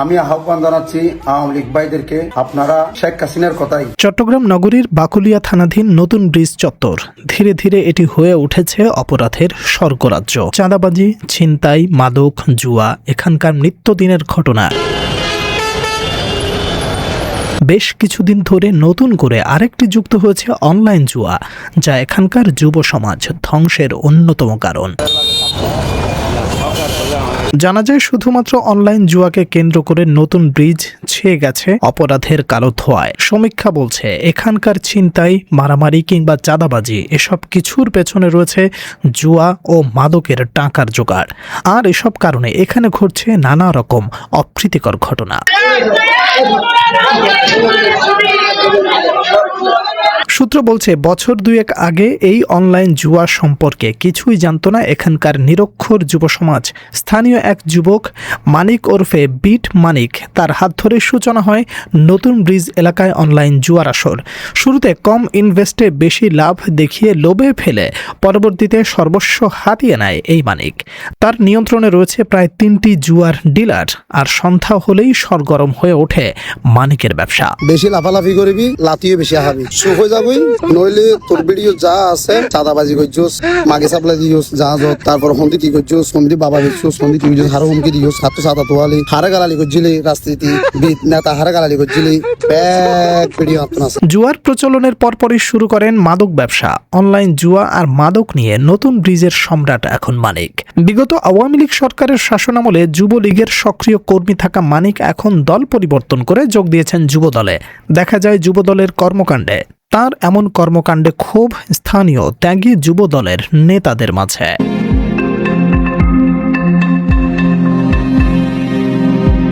আমি আহ্বান জানাচ্ছি আওয়ামী লীগ ভাইদেরকে, আপনারা শেখ হাসিনার কথাই। চট্টগ্রাম নগরীর বাকুলিয়া থানাধীন নতুন ব্রিজ চত্বর ধীরে ধীরে এটি হয়ে উঠেছে অপরাধের স্বর্গরাজ্য। চাঁদাবাজি, ছিনতাই, মাদক, জুয়া এখানকার নিত্যদিনের ঘটনা। বেশ কিছুদিন ধরে নতুন করে আরেকটি যুক্ত হয়েছে অনলাইন জুয়া, যা এখানকার যুব সমাজ ধ্বংসের অন্যতম কারণ। জানা যায় শুধুমাত্র অনলাইন জুয়াকে কেন্দ্র করে নতুন ব্রিজ ছেয়ে গেছে অপরাধের কালো ধোঁয়ায়। সমীক্ষা বলছে এখানকার ছিনতাই, মারামারি কিংবা চাঁদাবাজি এসব কিছুর পেছনে রয়েছে জুয়া ও মাদকের টাকার জোগাড়। আর এসব কারণে এখানে ঘটছে নানা রকম অপ্রীতিকর ঘটনা। সূত্র বলছে বছর দুয়েক আগে এই অনলাইন জুয়া সম্পর্কে কিছুই জানতো না এখানকার নিরক্ষর যুব সমাজ। স্থানীয় এক যুবক মানিক ওরফে বিট মানিক, তার হাত ধরে সূচনা হয় নতুন ব্রিজ এলাকায় অনলাইন জুয়ার আসর। শুরুতে কম ইনভেস্টে বেশি লাভ দেখিয়ে লোভে ফেলে পরবর্তীতে সর্বস্ব হাতিয়ে নেয় এই মানিক। তার নিয়ন্ত্রণে রয়েছে প্রায় 3টি জুয়ার ডিলার, আর সন্ধ্যা হলেই সরগরম হয়ে ওঠে মানিকের ব্যবসা। বেশি লাফালাফি করবি, লাতিও বেশি হাবি, সুখ হয়ে যাবি। নইলে তোর ভিডিও যা আছে চাঁদাবাজি করছোস, মাগে সাপ্লাই দিওস, জাহাজ, তারপর হন্দি কি করছোস, সন্ধি বাবা দেখছোস, সন্ধি কি করছোস, হারো হুমকি দিওস, হাত সাদা তোয়ালি, হারে গালালি করছিলি, রাজনীতি বিদ নেতা হারে গালালি করছিলি, ব্যাগ ভিডিও আপনার আছে। জুয়ার প্রচলনের পরপরই শুরু করেন মাদক ব্যবসা। অনলাইন জুয়া আর মাদক নিয়ে নতুন ব্রিজের সম্রাট এখন মানিক। বিগত আওয়ামী লীগ সরকারের শাসনামলে যুবলীগের সক্রিয় কর্মী থাকা মানিক এখন দল পরিবর্তন করে যোগ দিয়েছেন যুবদলে। দেখা যায় যুবদলের কর্মকাণ্ডে। তার এমন কর্মকাণ্ডে ক্ষোভ স্থানীয় ত্যাগী যুবদলের নেতাদের মাঝে।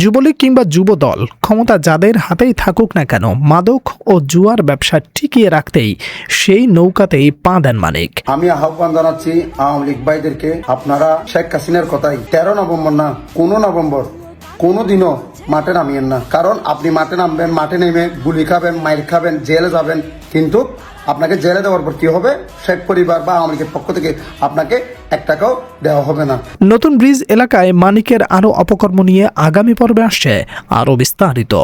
যুবলীগ কিংবা যুবদল ক্ষমতা যাদের হাতেই থাকুক না কেন, মাদক ও জুয়ার ব্যবসা টিকিয়ে রাখতেই সেই নৌকাতেই পা দেন মানিক। আমি আহ্বান জানাচ্ছি আওয়ামী লীগ ভাইদেরকে, আপনারা শেখ হাসিনার কথাই 13 নভেম্বর না, কোনো নভেম্বর কোনোদিনও মাঠে নামিয়েন না। কারণ আপনি মাঠে নামবেন, মাঠে নেমে গুলি খাবেন, মাইর খাবেন, জেলে যাবেন, কিন্তু আপনাকে জেলে দেওয়ার পর কি হবে? শেখ পরিবার বা আওয়ামী লীগের পক্ষ থেকে আপনাকে 1 টাকাও দেওয়া হবে না। নতুন ব্রিজ এলাকায় মানিকের আরও অপকর্ম নিয়ে আগামী পর্বে আসছে আরও বিস্তারিত।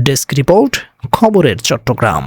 ডেস্ক রিপোর্ট, খবরের চট্টগ্রাম।